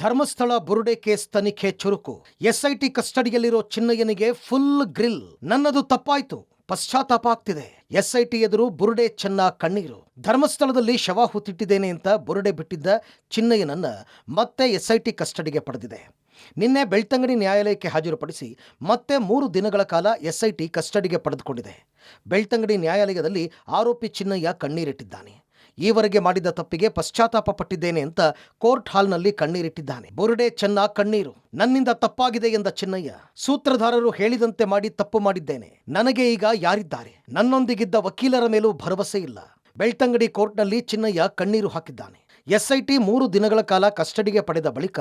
ಧರ್ಮಸ್ಥಳ ಬುರುಡೆ case ತನಿಖೆ ಚುರುಕು. SIT ಕಸ್ಟಡಿಯಲ್ಲಿರೋ ಚಿನ್ನಯ್ಯನಿಗೆ ಫುಲ್ ಗ್ರಿಲ್. ನನ್ನದು ತಪ್ಪಾಯ್ತು, ಪಶ್ಚಾತ್ತಾಪ ಆಗ್ತಿದೆ. ಎಸ್ಐಟಿ ಎದುರು ಬುರುಡೆ ಚೆನ್ನ ಕಣ್ಣೀರು. ಧರ್ಮಸ್ಥಳದಲ್ಲಿ ಶವ ಹೂತಿಟ್ಟಿದ್ದೇನೆ ಅಂತ ಬುರುಡೆ ಬಿಟ್ಟಿದ್ದ ಚಿನ್ನಯ್ಯನನ್ನ ಮತ್ತೆ ಎಸ್ಐಟಿ ಕಸ್ಟಡಿಗೆ ಪಡೆದಿದೆ. ನಿನ್ನೆ ಬೆಳ್ತಂಗಡಿ ನ್ಯಾಯಾಲಯಕ್ಕೆ ಹಾಜರುಪಡಿಸಿ ಮತ್ತೆ 3 ದಿನಗಳ ಕಾಲ ಎಸ್ಐಟಿ ಕಸ್ಟಡಿಗೆ ಪಡೆದುಕೊಂಡಿದೆ. ಬೆಳ್ತಂಗಡಿ ನ್ಯಾಯಾಲಯದಲ್ಲಿ ಆರೋಪಿ ಚಿನ್ನಯ್ಯ ಕಣ್ಣೀರಿಟ್ಟಿದ್ದಾನೆ. ಈವರೆಗೆ ಮಾಡಿದ ತಪ್ಪಿಗೆ ಪಶ್ಚಾತ್ತಾಪ ಪಟ್ಟಿದ್ದೇನೆ ಅಂತ ಕೋರ್ಟ್ ಹಾಲ್ನಲ್ಲಿ ಕಣ್ಣೀರಿಟ್ಟಿದ್ದಾನೆ. ಬುರುಡೆ ಚೆನ್ನ ಕಣ್ಣೀರು. ನನ್ನಿಂದ ತಪ್ಪಾಗಿದೆ ಎಂದ ಚಿನ್ನಯ್ಯ, ಸೂತ್ರಧಾರರು ಹೇಳಿದಂತೆ ಮಾಡಿ ತಪ್ಪು ಮಾಡಿದ್ದೇನೆ. ನನಗೆ ಈಗ ಯಾರಿದ್ದಾರೆ? ನನ್ನೊಂದಿಗಿದ್ದ ವಕೀಲರ ಮೇಲೂ ಭರವಸೆ ಇಲ್ಲ. ಬೆಳ್ತಂಗಡಿ ಕೋರ್ಟ್ನಲ್ಲಿ ಚಿನ್ನಯ್ಯ ಕಣ್ಣೀರು ಹಾಕಿದ್ದಾನೆ. ಎಸ್ಐಟಿ 3 ದಿನಗಳ ಕಾಲ ಕಸ್ಟಡಿಗೆ ಪಡೆದ ಬಳಿಕ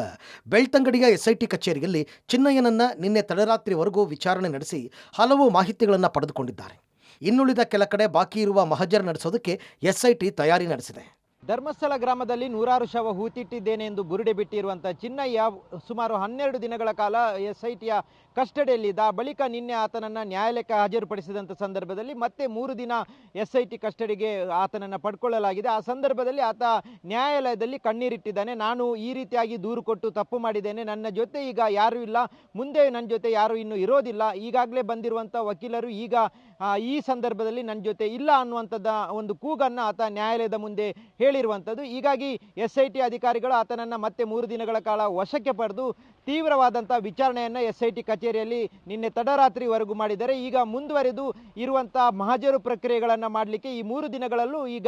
ಬೆಳ್ತಂಗಡಿಯ ಎಸ್ಐಟಿ ಕಚೇರಿಯಲ್ಲಿ ಚಿನ್ನಯ್ಯನನ್ನ ನಿನ್ನೆ ತಡರಾತ್ರಿವರೆಗೂ ವಿಚಾರಣೆ ನಡೆಸಿ ಹಲವು ಮಾಹಿತಿಗಳನ್ನು ಪಡೆದುಕೊಂಡಿದ್ದಾರೆ. ಇನ್ನುಳಿದ ಕೆಲ ಕಡೆ ಬಾಕಿ ಇರುವ ಮಹಜರ್ ನಡೆಸೋದಕ್ಕೆ ಎಸ್ಐಟಿ ತಯಾರಿ ನಡೆಸಿದೆ. ಧರ್ಮಸ್ಥಳ ಗ್ರಾಮದಲ್ಲಿ 100 ಶವ ಹೂತಿಟ್ಟಿದ್ದೇನೆ ಎಂದು ಬುರುಡೆ ಬಿಟ್ಟಿರುವಂಥ ಚಿನ್ನಯ್ಯ ಸುಮಾರು 12 ದಿನಗಳ ಕಾಲ ಎಸ್ಐಟಿಯ ಕಸ್ಟಡಿಯಲ್ಲಿದ್ದ. ಬಳಿಕ ನಿನ್ನೆ ಆತನನ್ನು ನ್ಯಾಯಾಲಯಕ್ಕೆ ಹಾಜರುಪಡಿಸಿದಂಥ ಸಂದರ್ಭದಲ್ಲಿ ಮತ್ತೆ 3 ದಿನ ಎಸ್ಐಟಿ ಕಸ್ಟಡಿಗೆ ಆತನನ್ನು ಪಡ್ಕೊಳ್ಳಲಾಗಿದೆ. ಆ ಸಂದರ್ಭದಲ್ಲಿ ಆತ ನ್ಯಾಯಾಲಯದಲ್ಲಿ ಕಣ್ಣೀರಿಟ್ಟಿದ್ದಾನೆ. ನಾನು ಈ ರೀತಿಯಾಗಿ ದೂರು ಕೊಟ್ಟು ತಪ್ಪು ಮಾಡಿದ್ದೇನೆ, ನನ್ನ ಜೊತೆ ಈಗ ಯಾರೂ ಇಲ್ಲ, ಮುಂದೆ ನನ್ನ ಜೊತೆ ಯಾರೂ ಇನ್ನೂ ಇರೋದಿಲ್ಲ. ಈಗಾಗಲೇ ಬಂದಿರುವಂಥ ವಕೀಲರು ಈಗ ಈ ಸಂದರ್ಭದಲ್ಲಿ ನನ್ನ ಜೊತೆ ಇಲ್ಲ ಅನ್ನುವಂಥದ್ದು ಒಂದು ಕೂಗನ್ನು ಆತ ನ್ಯಾಯಾಲಯದ ಮುಂದೆ ಹೇಳಿರುವಂಥದ್ದು. ಹೀಗಾಗಿ ಎಸ್ಐಟಿ ಅಧಿಕಾರಿಗಳು ಆತನನ್ನು ಮತ್ತೆ 3 ದಿನಗಳ ಕಾಲ ವಶಕ್ಕೆ ಪಡೆದು ತೀವ್ರವಾದಂಥ ವಿಚಾರಣೆಯನ್ನು ಎಸ್ಐಟಿ ಕಚೇರಿಯಲ್ಲಿ ನಿನ್ನೆ ತಡರಾತ್ರಿವರೆಗೂ ಮಾಡಿದ್ದಾರೆ. ಈಗ ಮುಂದುವರೆದು ಇರುವಂಥ ಮಹಜರು ಪ್ರಕ್ರಿಯೆಗಳನ್ನು ಮಾಡಲಿಕ್ಕೆ ಈ 3 ದಿನಗಳಲ್ಲೂ ಈಗ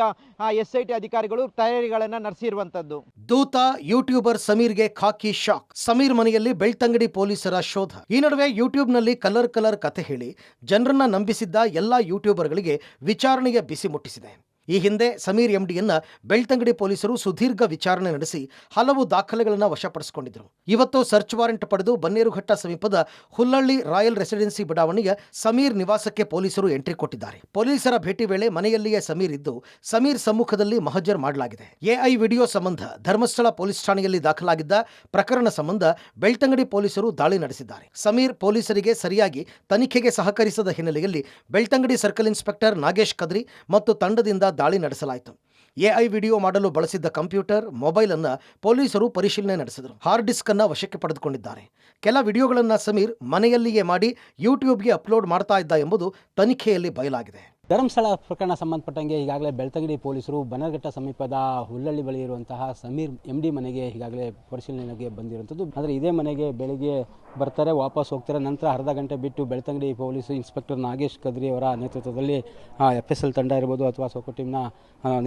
ಎಸ್ಐಟಿ ಅಧಿಕಾರಿಗಳು ತಯಾರಿಗಳನ್ನು ನಡೆಸಿರುವಂಥದ್ದು. ದೂತ ಯೂಟ್ಯೂಬರ್ ಸಮೀರ್ಗೆ ಖಾಕಿ ಶಾಕ್. ಸಮೀರ್ ಮನೆಯಲ್ಲಿ ಬೆಳ್ತಂಗಡಿ ಪೊಲೀಸರ ಶೋಧ. ಈ ನಡುವೆ ಯೂಟ್ಯೂಬ್ನಲ್ಲಿ ಕಲರ್ ಕತೆ ಹೇಳಿ ಜನರನ್ನ ನಂಬಿಸಿದ್ದ ಎಲ್ಲ ಯೂಟ್ಯೂಬರ್ಗಳಿಗೆ ವಿಚಾರಣೆಗೆ ಬಿಸಿ ಮುಟ್ಟಿಸಿದೆ. ಈ ಹಿಂದೆ ಸಮೀರ್ ಎಂಡಿಯನ್ನ ಬೆಳ್ತಂಗಡಿ ಪೊಲೀಸರು ಸುದೀರ್ಘ ವಿಚಾರಣೆ ನಡೆಸಿ ಹಲವು ದಾಖಲೆಗಳನ್ನು ವಶಪಡಿಸಿಕೊಂಡಿದ್ದರು. ಇವತ್ತು ಸರ್ಚ್ ವಾರೆಂಟ್ ಪಡೆದು ಬನ್ನೇರುಘಟ್ಟ ಸಮೀಪದ ಹುಲ್ಲಳ್ಳಿ ರಾಯಲ್ ರೆಸಿಡೆನ್ಸಿ ಬಡಾವಣೆಯ ಸಮೀರ್ ನಿವಾಸಕ್ಕೆ ಪೊಲೀಸರು ಎಂಟ್ರಿ ಕೊಟ್ಟಿದ್ದಾರೆ. ಪೊಲೀಸರ ಭೇಟಿ ವೇಳೆ ಮನೆಯಲ್ಲಿಯೇ ಸಮೀರ್ ಇದ್ದು ಸಮೀರ್ ಸಮ್ಮುಖದಲ್ಲಿ ಮಹಜರ್ ಮಾಡಲಾಗಿದೆ. ಎಐ ವಿಡಿಯೋ ಸಂಬಂಧ ಧರ್ಮಸ್ಥಳ ಪೊಲೀಸ್ ಠಾಣೆಯಲ್ಲಿ ದಾಖಲಾಗಿದ್ದ ಪ್ರಕರಣ ಸಂಬಂಧ ಬೆಳ್ತಂಗಡಿ ಪೊಲೀಸರು ದಾಳಿ ನಡೆಸಿದ್ದಾರೆ. ಸಮೀರ್ ಪೊಲೀಸರಿಗೆ ಸರಿಯಾಗಿ ತನಿಖೆಗೆ ಸಹಕರಿಸದ ಹಿನ್ನೆಲೆಯಲ್ಲಿ ಬೆಳ್ತಂಗಡಿ ಸರ್ಕಲ್ ಇನ್ಸ್ಪೆಕ್ಟರ್ ನಾಗೇಶ್ ಕದ್ರಿ ಮತ್ತು ತಂಡದಿಂದ ದಾಳಿ ನಡೆಸಲಾಯಿತು. ಎಐ ವಿಡಿಯೋ ಮಾಡಲು ಬಳಸಿದ್ದ ಕಂಪ್ಯೂಟರ್, ಮೊಬೈಲ್ ಅನ್ನ ಪೊಲೀಸರು ಪರಿಶೀಲನೆ ನಡೆಸಿದರು. ಹಾರ್ಡ್ ಡಿಸ್ಕ್ ಅನ್ನ ವಶಕ್ಕೆ ಪಡೆದುಕೊಂಡಿದ್ದಾರೆ. ಕೆಲ ವಿಡಿಯೋಗಳನ್ನು ಸಮೀರ್ ಮನೆಯಲ್ಲಿಯೇ ಮಾಡಿ ಯೂಟ್ಯೂಬ್ಗೆ ಅಪ್ಲೋಡ್ ಮಾಡ್ತಾ ಇದ್ದ ಎಂಬುದು ತನಿಖೆಯಲ್ಲಿ ಬಯಲಾಗಿದೆ. ಧರ್ಮಸ್ಥಳ ಪ್ರಕರಣ ಸಂಬಂಧಪಟ್ಟಂಗೆ ಈಗಾಗಲೇ ಬೆಳ್ತಂಗಡಿ ಪೊಲೀಸರು ಬನ್ನರ್ಘಟ್ಟ ಸಮೀಪದ ಹುಲ್ಲಳ್ಳಿ ಬಳಿ ಇರುವಂತಹ ಸಮೀರ್ ಎಂಡಿ ಮನೆಗೆ ಈಗಾಗಲೇ ಪರಿಶೀಲನೆಗೆ ಬಂದಿರುವಂಥದ್ದು. ಆದರೆ ಇದೇ ಮನೆಗೆ ಬೆಳಗ್ಗೆ ಬರ್ತಾರೆ, ವಾಪಸ್ ಹೋಗ್ತಾರೆ. ನಂತರ ಅರ್ಧ ಗಂಟೆ ಬಿಟ್ಟು ಬೆಳ್ತಂಗಡಿ ಪೊಲೀಸ್ ಇನ್ಸ್ಪೆಕ್ಟರ್ ನಾಗೇಶ್ ಕದ್ರಿ ಅವರ ನೇತೃತ್ವದಲ್ಲಿ FSL ತಂಡ ಇರ್ಬೋದು ಅಥವಾ ಸೋಕೋ ಟೀಮ್ನ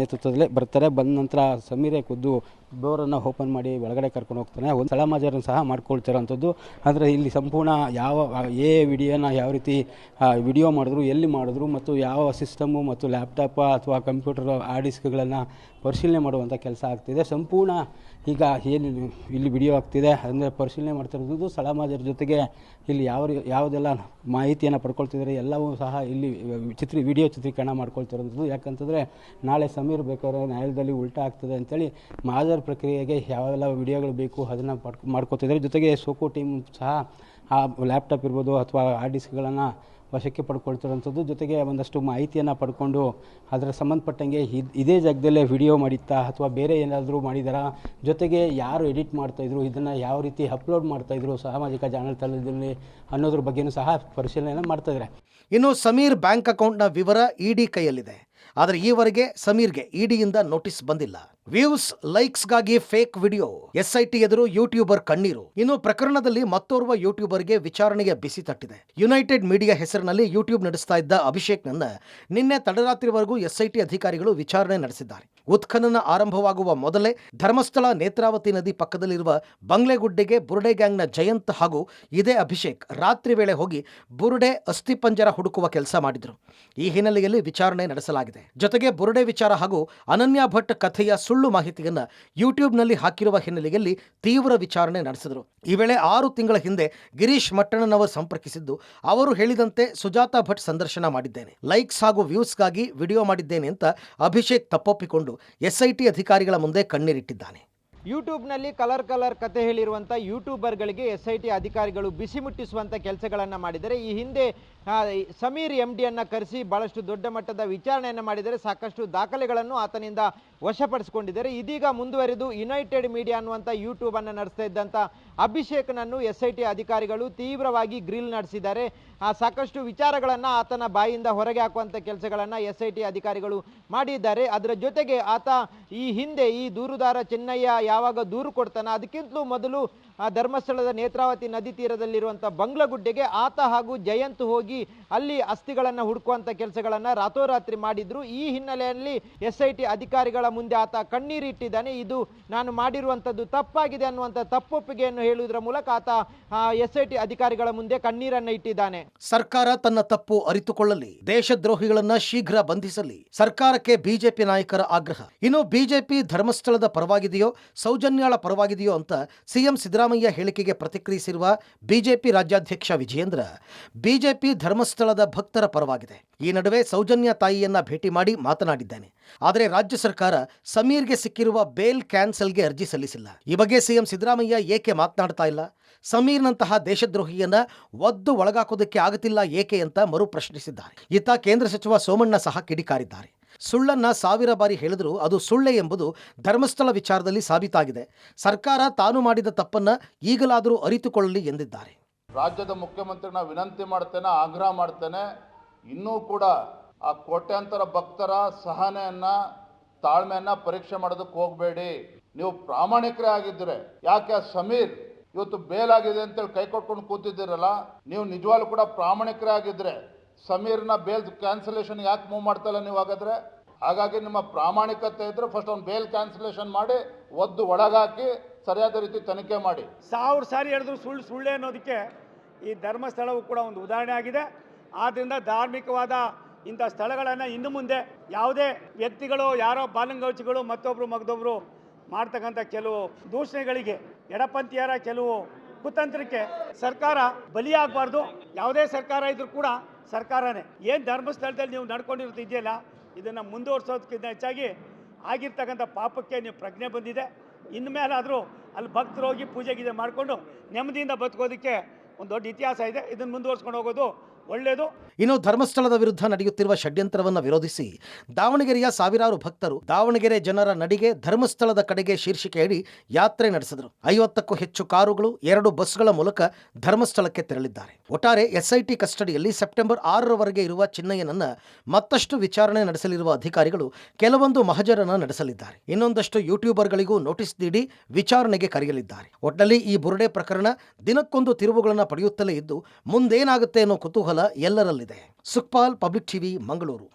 ನೇತೃತ್ವದಲ್ಲೇ ಬರ್ತಾರೆ. ಬಂದ ನಂತರ ಸಮೀರೇ ಖುದ್ದು ಡೋರನ್ನು ಓಪನ್ ಮಾಡಿ ಒಳಗಡೆ ಕರ್ಕೊಂಡು ಹೋಗ್ತಾನೆ. ಒಂದು ಸ್ಥಳ ಮಾಜರನ್ನು ಸಹ ಮಾಡ್ಕೊಳ್ತಿರೋಂಥದ್ದು. ಆದರೆ ಇಲ್ಲಿ ಸಂಪೂರ್ಣ ವಿಡಿಯೋನ ಯಾವ ರೀತಿ ವಿಡಿಯೋ ಮಾಡಿದ್ರು, ಎಲ್ಲಿ ಮಾಡಿದ್ರು ಮತ್ತು ಯಾವ ಸಿಸ್ಟಮು ಮತ್ತು ಲ್ಯಾಪ್ಟಾಪ್ ಅಥವಾ ಕಂಪ್ಯೂಟರ್ ಹಾರ್ಡ್ ಡಿಸ್ಕ್ಗಳನ್ನು ಪರಿಶೀಲನೆ ಮಾಡುವಂಥ ಕೆಲಸ ಆಗ್ತಿದೆ. ಸಂಪೂರ್ಣ ಈಗ ಏನು ಇಲ್ಲಿ ವಿಡಿಯೋ ಆಗ್ತಿದೆ ಅಂದರೆ ಪರಿಶೀಲನೆ ಮಾಡ್ತಿರೋದು ಸ್ಥಳ ಮಾಜರ ಜೊತೆಗೆ ಇಲ್ಲಿ ಯಾವುದೆಲ್ಲ ಮಾಹಿತಿಯನ್ನು ಪಡ್ಕೊಳ್ತಿದ್ದಾರೆ ಎಲ್ಲವೂ ಸಹ ಇಲ್ಲಿ ವಿಡಿಯೋ ಚಿತ್ರೀಕರಣ ಮಾಡ್ಕೊಳ್ತಿರೋದು. ಯಾಕಂತಂದರೆ ನಾಳೆ ಸಮೀರ್ ಬೇಕಾದ್ರೆ ನ್ಯಾಯಾಲಯದಲ್ಲಿ ಉಲ್ಟಾ ಆಗ್ತದೆ ಅಂತೇಳಿ ಮಾಜರ್ ಪ್ರಕ್ರಿಯೆಗೆ ಯಾವೆಲ್ಲ ವಿಡಿಯೋಗಳು ಬೇಕು ಅದನ್ನು ಮಾಡ್ಕೊತಿದ್ದಾರೆ. ಜೊತೆಗೆ ಸೋಕೋ ಟೀಮ್ ಸಹ ಆ ಲ್ಯಾಪ್ಟಾಪ್ ಇರ್ಬೋದು ಅಥವಾ ಹಾರ್ಡ್ ಡಿಸ್ಕ್ಗಳನ್ನು ವಶಕ್ಕೆ ಪಡ್ಕೊಳ್ತಿರೋಂಥದ್ದು. ಜೊತೆಗೆ ಒಂದಷ್ಟು ಮಾಹಿತಿಯನ್ನು ಪಡ್ಕೊಂಡು ಅದರ ಸಂಬಂಧಪಟ್ಟಂಗೆ ಇದೇ ಜಾಗದಲ್ಲೇ ವಿಡಿಯೋ ಮಾಡಿತ್ತಾ ಅಥವಾ ಬೇರೆ ಏನಾದರೂ ಮಾಡಿದಾರಾ, ಜೊತೆಗೆ ಯಾರು ಎಡಿಟ್ ಮಾಡ್ತಾಯಿದ್ರು, ಇದನ್ನು ಯಾವ ರೀತಿ ಅಪ್ಲೋಡ್ ಮಾಡ್ತಾಯಿದ್ರು ಸಾಮಾಜಿಕ ಜಾಲತಾಣದಲ್ಲಿ ಅನ್ನೋದ್ರ ಬಗ್ಗೆಯೂ ಸಹ ಪರಿಶೀಲನೆ ಮಾಡ್ತಾಯಿದ್ದಾರೆ. ಇನ್ನು ಸಮೀರ್ ಬ್ಯಾಂಕ್ ಅಕೌಂಟ್ನ ವಿವರ ಇಡಿ ಕೈಯಲ್ಲಿದೆ. ಆದರೆ ಈವರೆಗೆ ಸಮೀರ್ಗೆ ಇಡಿಯಿಂದ ನೋಟಿಸ್ ಬಂದಿಲ್ಲ. ವ್ಯೂಸ್, ಲೈಕ್ಸ್ಗಾಗಿ ಫೇಕ್ ವಿಡಿಯೋ. ಎಸ್ಐಟಿ ಎದುರು ಯೂಟ್ಯೂಬರ್ ಕಣ್ಣೀರು. ಇನ್ನು ಪ್ರಕರಣದಲ್ಲಿ ಮತ್ತೋರ್ವ ಯೂಟ್ಯೂಬರ್ಗೆ ವಿಚಾರಣೆಗೆ ಬಿಸಿ ತಟ್ಟಿದೆ. ಯುನೈಟೆಡ್ ಮೀಡಿಯಾ ಹೆಸರಿನಲ್ಲಿ ಯೂಟ್ಯೂಬ್ ನಡೆಸ್ತಾ ಇದ್ದ ಅಭಿಷೇಕ್ನನ್ನ ನಿನ್ನೆ ತಡರಾತ್ರಿವರೆಗೂ ಎಸ್ಐಟಿ ಅಧಿಕಾರಿಗಳು ವಿಚಾರಣೆ ನಡೆಸಿದ್ದಾರೆ. ಉತ್ಖನನ ಆರಂಭವಾಗುವ ಮೊದಲೇ ಧರ್ಮಸ್ಥಳ ನೇತ್ರಾವತಿ ನದಿ ಪಕ್ಕದಲ್ಲಿರುವ ಬಂಗ್ಲೆಗುಡ್ಡೆಗೆ ಬುರುಡೆ ಗ್ಯಾಂಗ್ನ ಜಯಂತ್ ಹಾಗೂ ಇದೇ ಅಭಿಷೇಕ್ ರಾತ್ರಿ ವೇಳೆ ಹೋಗಿ ಬುರುಡೆ ಅಸ್ಥಿಪಂಜರ ಹುಡುಕುವ ಕೆಲಸ ಮಾಡಿದ್ರು. ಈ ಹಿನ್ನೆಲೆಯಲ್ಲಿ ವಿಚಾರಣೆ ನಡೆಸಲಾಗಿದೆ. ಜೊತೆಗೆ ಬುರುಡೆ ವಿಚಾರ ಹಾಗೂ ಅನನ್ಯ ಭಟ್ ಕಥೆಯ ಸುಳ್ಳು ಮಾಹಿತಿಯನ್ನ ಯೂಟ್ಯೂಬ್ನಲ್ಲಿ ಹಾಕಿರುವ ಹಿನ್ನೆಲೆಯಲ್ಲಿ ತೀವ್ರ ವಿಚಾರಣೆ ನಡೆಸಿದರು. ಈ ವೇಳೆ 6 ತಿಂಗಳ ಹಿಂದೆ ಗಿರೀಶ್ ಮಟ್ಟಣ್ಣನವರು ಸಂಪರ್ಕಿಸಿದ್ದು, ಅವರು ಹೇಳಿದಂತೆ ಸುಜಾತಾ ಭಟ್ ಸಂದರ್ಶನ ಮಾಡಿದ್ದೇನೆ, ಲೈಕ್ಸ್ ಹಾಗೂ ವ್ಯೂಸ್ಗಾಗಿ ವಿಡಿಯೋ ಮಾಡಿದ್ದೇನೆ ಅಂತ ಅಭಿಷೇಕ್ ತಪ್ಪೊಪ್ಪಿಕೊಂಡು ಎಸ್ಐಟಿ ಅಧಿಕಾರಿಗಳ ಮುಂದೆ ಕಣ್ಣೀರಿಟ್ಟಿದ್ದಾನೆ. ಯೂಟ್ಯೂಬ್ನಲ್ಲಿ ಕಲರ್ ಕತೆ ಹೇಳಿರುವಂಥ ಯೂಟ್ಯೂಬರ್ಗಳಿಗೆ SIT ಅಧಿಕಾರಿಗಳು ಬಿಸಿ ಮುಟ್ಟಿಸುವಂಥ ಕೆಲಸಗಳನ್ನು ಮಾಡಿದರೆ. ಈ ಹಿಂದೆ ಸಮೀರ್ MDಯನ್ನು ಕರೆಸಿ ಭಾಳಷ್ಟು ದೊಡ್ಡ ಮಟ್ಟದ ವಿಚಾರಣೆಯನ್ನು ಮಾಡಿದರೆ. ಸಾಕಷ್ಟು ದಾಖಲೆಗಳನ್ನು ಆತನಿಂದ ವಶಪಡಿಸಿಕೊಂಡಿದ್ದಾರೆ. ಇದೀಗ ಮುಂದುವರಿದು ಯುನೈಟೆಡ್ ಮೀಡಿಯಾ ಅನ್ನುವಂಥ ಯೂಟ್ಯೂಬ್ ಅನ್ನು ನಡೆಸ್ತಾ ಇದ್ದಂಥ ಅಭಿಷೇಕ್ನನ್ನು SIT ಅಧಿಕಾರಿಗಳು ತೀವ್ರವಾಗಿ ಗ್ರಿಲ್ ನಡೆಸಿದ್ದಾರೆ. ಸಾಕಷ್ಟು ವಿಚಾರಗಳನ್ನು ಆತನ ಬಾಯಿಂದ ಹೊರಗೆ ಹಾಕುವಂಥ ಕೆಲಸಗಳನ್ನು SIT ಅಧಿಕಾರಿಗಳು ಮಾಡಿದ್ದಾರೆ. ಅದರ ಜೊತೆಗೆ ಆತ ಈ ಹಿಂದೆ ಈ ದೂರುದಾರ ಚೆನ್ನಯ್ಯ ಯಾವಾಗ ದೂರು ಕೊಡ್ತಾನೆ ಅದಕ್ಕಿಂತಲೂ ಮೊದಲು ಧರ್ಮಸ್ಥಳದ ನೇತ್ರಾವತಿ ನದಿ ತೀರದಲ್ಲಿರುವಂಥ ಬಂಗ್ಲಗುಡ್ಡೆಗೆ ಆತ ಹಾಗೂ ಜಯಂತ್ ಹೋಗಿ ಅಲ್ಲಿ ಅಸ್ಥಿಗಳನ್ನು ಹುಡುಕುವಂಥ ಕೆಲಸಗಳನ್ನು ರಾತೋರಾತ್ರಿ ಮಾಡಿದ್ರು. ಈ ಹಿನ್ನೆಲೆಯಲ್ಲಿ SIT ಅಧಿಕಾರಿಗಳ ಮುಂದೆ ಆತ ಕಣ್ಣೀರಿಟ್ಟಿದ್ದಾನೆ. ಇದು ನಾನು ಮಾಡಿರುವಂಥದ್ದು ತಪ್ಪಾಗಿದೆ ಅನ್ನುವಂಥ ತಪ್ಪೊಪ್ಪಿಗೆಯನ್ನು ಹೇಳುವುದರ ಮೂಲಕ ಆತ SIT ಅಧಿಕಾರಿಗಳ ಮುಂದೆ ಕಣ್ಣೀರನ್ನು ಇಟ್ಟಿದ್ದಾನೆ. ಸರ್ಕಾರ ತನ್ನ ತಪ್ಪು ಅರಿತುಕೊಳ್ಳಲಿ, ದೇಶದ್ರೋಹಿಗಳನ್ನ ಶೀಘ್ರ ಬಂಧಿಸಲಿ, ಸರ್ಕಾರಕ್ಕೆ ಬಿಜೆಪಿ ನಾಯಕರ ಆಗ್ರಹ. ಇನ್ನು ಬಿಜೆಪಿ ಧರ್ಮಸ್ಥಳದ ಪರವಾಗಿದೆಯೋ ಸೌಜನ್ಯಾಳ ಪರವಾಗಿದೆಯೋ ಅಂತ ಸಿಎಂ ಸಿದ್ದರಾಮಯ್ಯ ಹೇಳಿಕೆಗೆ ಪ್ರತಿಕ್ರಿಯಿಸಿರುವ ಬಿಜೆಪಿ ರಾಜ್ಯಾಧ್ಯಕ್ಷ ವಿಜಯೇಂದ್ರ, ಬಿಜೆಪಿ ಧರ್ಮಸ್ಥಳದ ಭಕ್ತರ ಪರವಾಗಿದೆ. ಈ ನಡುವೆ ಸೌಜನ್ಯ ತಾಯಿಯನ್ನ ಭೇಟಿ ಮಾಡಿ ಮಾತನಾಡಿದ್ದಾನೆ. ಆದರೆ ರಾಜ್ಯ ಸರ್ಕಾರ ಸಮೀರ್ಗೆ ಸಿಕ್ಕಿರುವ ಬೇಲ್ ಕ್ಯಾನ್ಸಲ್ಗೆ ಅರ್ಜಿ ಸಲ್ಲಿಸಿಲ್ಲ. ಈ ಬಗ್ಗೆ ಸಿಎಂ ಸಿದ್ದರಾಮಯ್ಯ ಏಕೆ ಮಾತನಾಡ್ತಾ ಇಲ್ಲ? ಸಮೀರ್ನಂತಹ ದೇಶದ್ರೋಹಿಯನ್ನ ಒದ್ದು ಒಳಗಾಕೋದಕ್ಕೆ ಆಗುತ್ತಿಲ್ಲ ಏಕೆ ಅಂತ ಮರು ಪ್ರಶ್ನಿಸಿದ್ದಾರೆ. ಇತ್ತ ಕೇಂದ್ರ ಸಚಿವ ಸೋಮಣ್ಣ ಸಹ ಕಿಡಿಕಾರಿದ್ದಾರೆ. ಸುಳ್ಳನ್ನ 1000 ಬಾರಿ ಹೇಳಿದರೂ ಅದು ಸುಳ್ಳೆ ಎಂಬುದು ಧರ್ಮಸ್ಥಳ ವಿಚಾರದಲ್ಲಿ ಸಾಬೀತಾಗಿದೆ. ಸರ್ಕಾರ ತಾನು ಮಾಡಿದ ತಪ್ಪನ್ನ ಈಗಲಾದರೂ ಅರಿತುಕೊಳ್ಳಲಿ ಎಂದಿದ್ದಾರೆ. ರಾಜ್ಯದ ಮುಖ್ಯಮಂತ್ರಿನ ವಿನಂತಿ ಮಾಡ್ತೇನೆ, ಆಗ್ರಹ ಮಾಡ್ತೇನೆ, ಇನ್ನೂ ಕೂಡ ಆ ಕೋಟ್ಯಾಂತರ ಭಕ್ತರ ಸಹನೆಯನ್ನ ತಾಳ್ಮೆಯನ್ನ ಪರೀಕ್ಷೆ ಮಾಡೋದಕ್ಕೆ ಹೋಗಬೇಡಿ. ನೀವು ಪ್ರಾಮಾಣಿಕರೇ ಆಗಿದ್ದರೆ ಯಾಕೆ ಸಮೀರ್ ಇವತ್ತು ಬೇಲಾಗಿದೆ ಅಂತೇಳಿ ಕೈ ಕೊಟ್ಕೊಂಡು ಕೂತಿದ್ದೀರಲ್ಲ, ನೀವು ನಿಜವಾಗ್ಲೂ ಕೂಡ ಪ್ರಾಮಾಣಿಕರೇ ಆಗಿದ್ರೆ ಸಮೀರ್ನ ಬೇಲ್ ಕ್ಯಾನ್ಸಲೇಷನ್ ಯಾಕೆ ಮೂವ್ ಮಾಡ್ತಾಯಿಲ್ಲ ನೀವು? ಹಾಗಾಗಿ ನಿಮ್ಮ ಪ್ರಾಮಾಣಿಕತೆ ಇದ್ರೆ ಫಸ್ಟ್ ಅವ್ನು ಬೇಲ್ ಕ್ಯಾನ್ಸಲೇಷನ್ ಮಾಡಿ ಒದ್ದು ಒಳಗಾಕಿ ಸರಿಯಾದ ರೀತಿ ತನಿಖೆ ಮಾಡಿ. 1000 ಸಾರಿ ಹೇಳಿದ್ರು ಸುಳ್ಳೆ ಅನ್ನೋದಕ್ಕೆ ಈ ಧರ್ಮಸ್ಥಳವು ಕೂಡ ಒಂದು ಉದಾಹರಣೆ ಆಗಿದೆ. ಆದ್ದರಿಂದ ಧಾರ್ಮಿಕವಾದ ಇಂಥ ಸ್ಥಳಗಳನ್ನು ಇನ್ನು ಮುಂದೆ ಯಾವುದೇ ವ್ಯಕ್ತಿಗಳು, ಯಾರೋ ಬಾಲಂಗೌಚಿಗಳು ಮತ್ತೊಬ್ಬರು ಮಗದೊಬ್ಬರು ಮಾಡ್ತಕ್ಕಂಥ ಕೆಲವು ದೂಷಣೆಗಳಿಗೆ, ಎಡಪಂಥೀಯರ ಕೆಲವು ಕುತಂತ್ರಕ್ಕೆ ಸರ್ಕಾರ ಬಲಿಯಾಗಬಾರ್ದು. ಯಾವುದೇ ಸರ್ಕಾರ ಇದ್ರೂ ಕೂಡ ಸರ್ಕಾರನೇ. ಏನು ಧರ್ಮಸ್ಥಳದಲ್ಲಿ ನೀವು ನಡ್ಕೊಂಡಿರೋದು ಇದೆಯಲ್ಲ, ಇದನ್ನು ಮುಂದುವರ್ಸೋದಕ್ಕಿಂತ ಹೆಚ್ಚಾಗಿ ಆಗಿರ್ತಕ್ಕಂಥ ಪಾಪಕ್ಕೆ ನೀವು ಪ್ರಜ್ಞೆ ಬಂದಿದೆ. ಇನ್ಮೇಲಾದರೂ ಅಲ್ಲಿ ಭಕ್ತರು ಹೋಗಿ ಪೂಜೆ ಗೀಜೆ ಮಾಡಿಕೊಂಡು ನೆಮ್ಮದಿಯಿಂದ ಬದುಕೋದಕ್ಕೆ ಒಂದು ದೊಡ್ಡ ಇತಿಹಾಸ ಇದೆ. ಇದನ್ನು ಮುಂದುವರ್ಸ್ಕೊಂಡು ಹೋಗೋದು ಒಳ್ಳೆಯದು. ಇನ್ನು ಧರ್ಮಸ್ಥಳದ ವಿರುದ್ಧ ನಡೆಯುತ್ತಿರುವ ಷಡ್ಯಂತ್ರವನ್ನು ವಿರೋಧಿಸಿ ದಾವಣಗೆರೆಯ ಸಾವಿರಾರು ಭಕ್ತರು ದಾವಣಗೆರೆ ಜನರ ನಡಿಗೆ ಧರ್ಮಸ್ಥಳದ ಕಡೆಗೆ ಶೀರ್ಷಿಕೆಯಡಿ ಯಾತ್ರೆ ನಡೆಸಿದರು. 50ಕ್ಕೂ ಹೆಚ್ಚು ಕಾರುಗಳು 2 ಬಸ್ಗಳ ಮೂಲಕ ಧರ್ಮಸ್ಥಳಕ್ಕೆ ತೆರಳಿದ್ದಾರೆ. ಒಟ್ಟಾರೆ SIT ಕಸ್ಟಡಿಯಲ್ಲಿ ಸೆಪ್ಟೆಂಬರ್ 6ರವರೆಗೆ ಇರುವ ಚಿನ್ನಯ್ಯನನ್ನ ಮತ್ತಷ್ಟು ವಿಚಾರಣೆ ನಡೆಸಲಿರುವ ಅಧಿಕಾರಿಗಳು ಕೆಲವೊಂದು ಮಹಜರನ್ನ ನಡೆಸಲಿದ್ದಾರೆ. ಇನ್ನೊಂದಷ್ಟು ಯೂಟ್ಯೂಬರ್ಗಳಿಗೂ ನೋಟಿಸ್ ನೀಡಿ ವಿಚಾರಣೆಗೆ ಕರೆಯಲಿದ್ದಾರೆ. ಒಟ್ಟಿನಲ್ಲಿ ಈ ಬುರುಡೆ ಪ್ರಕರಣ ದಿನಕ್ಕೊಂದು ತಿರುವುಗಳನ್ನು ಪಡೆಯುತ್ತಲೇ ಇದ್ದು ಮುಂದೇನಾಗುತ್ತೆ ಅನ್ನೋ ಕುತೂಹಲ ಎಲ್ಲರಲ್ಲಿದೆ. Sukpal, Public TV, Mangaluru.